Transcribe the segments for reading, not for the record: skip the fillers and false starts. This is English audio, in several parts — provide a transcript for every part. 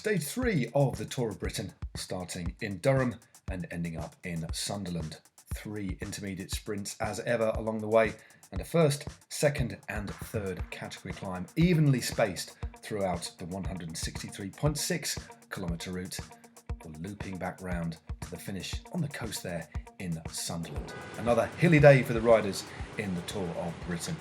Stage 3 of the Tour of Britain, starting in Durham and ending up in Sunderland. 3 intermediate sprints as ever along the way, and a first, second and third category climb evenly spaced throughout the 163.6 kilometre route, for looping back round to the finish on the coast there in Sunderland. Another hilly day for the riders in the Tour of Britain.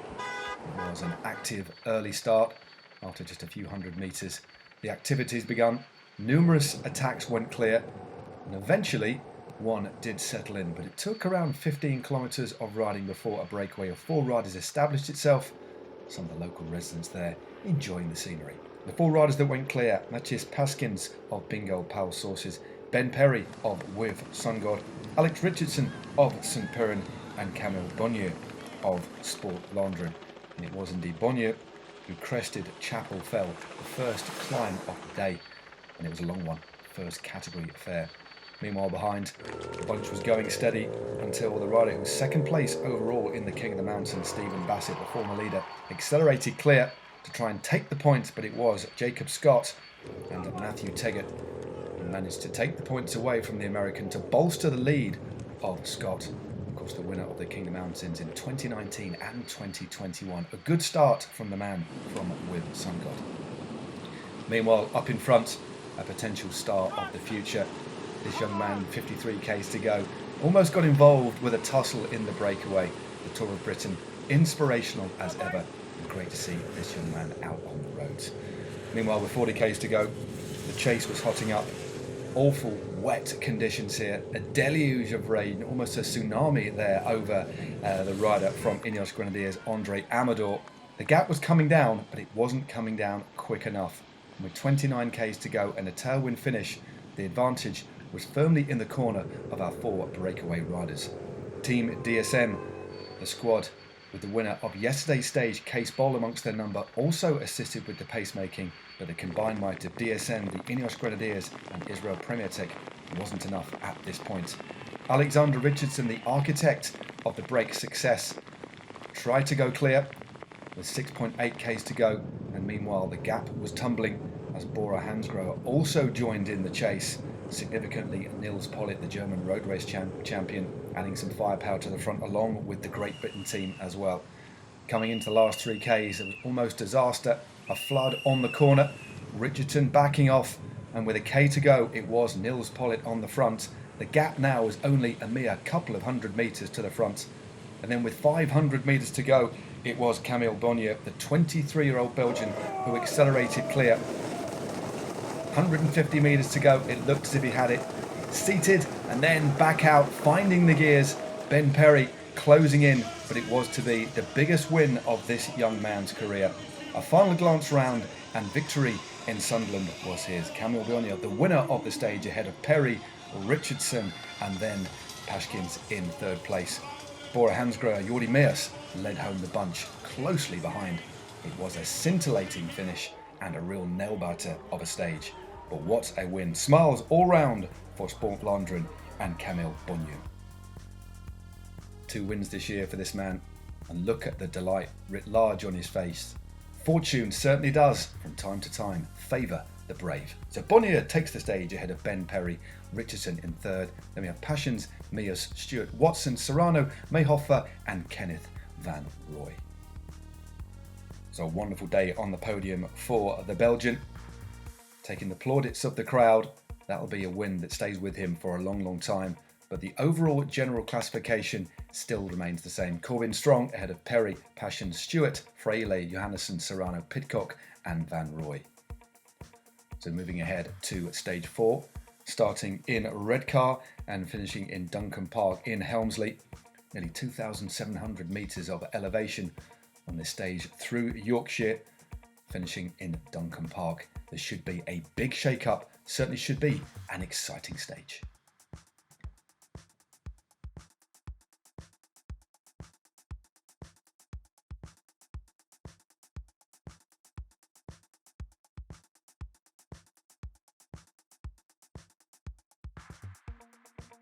It was an active early start. After just a few hundred metres, the activities begun. Numerous attacks went clear, and eventually one did settle in, but it took around 15 kilometres of riding before a breakaway of 4 riders established itself. Some of the local residents there enjoying the scenery. The 4 riders that went clear: Matthias Paskins of Bingo Power Sources, Ben Perry of With Sun God, Alex Richardson of St Piran, and Camille Bonnier of Sport Landrin. And it was indeed Bonnier who crested Chapel Fell, the first climb of the day, and it was a long one, first category affair. Meanwhile behind, the bunch was going steady until the rider who was second place overall in the King of the Mountain, Stephen Bassett, the former leader, accelerated clear to try and take the points, but it was Jacob Scott and Matthew Teggett who managed to take the points away from the American to bolster the lead of Scott, of course the winner of the King of the Mountains in 2019 and 2021. A good start from the man from With Sun God. Meanwhile, up in front, a potential star of the future. This young man, 53 Ks to go, almost got involved with a tussle in the breakaway. The Tour of Britain, inspirational as ever, and great to see this young man out on the roads. Meanwhile, with 40 Ks to go, the chase was hotting up. Awful wet conditions here, a deluge of rain, almost a tsunami there over the rider from Ineos Grenadiers, Andre Amador. The gap was coming down, but it wasn't coming down quick enough. And with 29 Ks to go and a tailwind finish, the advantage was firmly in the corner of our 4 breakaway riders. Team DSM, the squad with the winner of yesterday's stage, Case Bowl, amongst their number, also assisted with the pacemaking, but the combined might of DSM, the Ineos Grenadiers and Israel Premier Tech wasn't enough at this point. Alexander Richardson, the architect of the break success, tried to go clear with 6.8 Ks to go, and meanwhile the gap was tumbling as Bora Hansgrohe also joined in the chase. Significantly, Nils Pollitt, the German road race champion, adding some firepower to the front along with the Great Britain team as well. Coming into the last 3 Ks, it was almost disaster. A flood on the corner, Richardson backing off, and with a K to go, it was Nils Pollitt on the front. The gap now is only a mere couple of 100 metres to the front. And then with 500 metres to go, it was Camille Bonnier, the 23-year-old Belgian, who accelerated clear. 150 metres to go, it looked as if he had it. Seated and then back out, finding the gears. Ben Perry closing in, but it was to be the biggest win of this young man's career. A final glance round and victory in Sunderland was his. Camille Bonnier, the winner of the stage, ahead of Perry, Richardson and then Paskins in third place. Bora Hansgrohe, Jordi Mears led home the bunch closely behind. It was a scintillating finish and a real nail-biter of a stage. But what a win. Smiles all round for Sport Landrin and Camille Bonnier. 2 wins this year for this man, and look at the delight writ large on his face. Fortune certainly does, from time to time, favour the brave. So Bonnier takes the stage ahead of Ben Perry, Richardson in third. Then we have Paskins, Mears, Stewart, Watson, Serrano, Mayhofer and Kenneth Van Rooij. So a wonderful day on the podium for the Belgian. Taking the plaudits of the crowd, that'll be a win that stays with him for a long, long time. But the overall general classification still remains the same. Corbin Strong ahead of Perry, Paskins, Stewart, Freile, Johannesson, Serrano, Pidcock and Van Rooij. So moving ahead to stage 4, starting in Redcar and finishing in Duncan Park in Helmsley. Nearly 2,700 metres of elevation on this stage through Yorkshire, finishing in Duncan Park. There should be a big shake-up, certainly should be an exciting stage.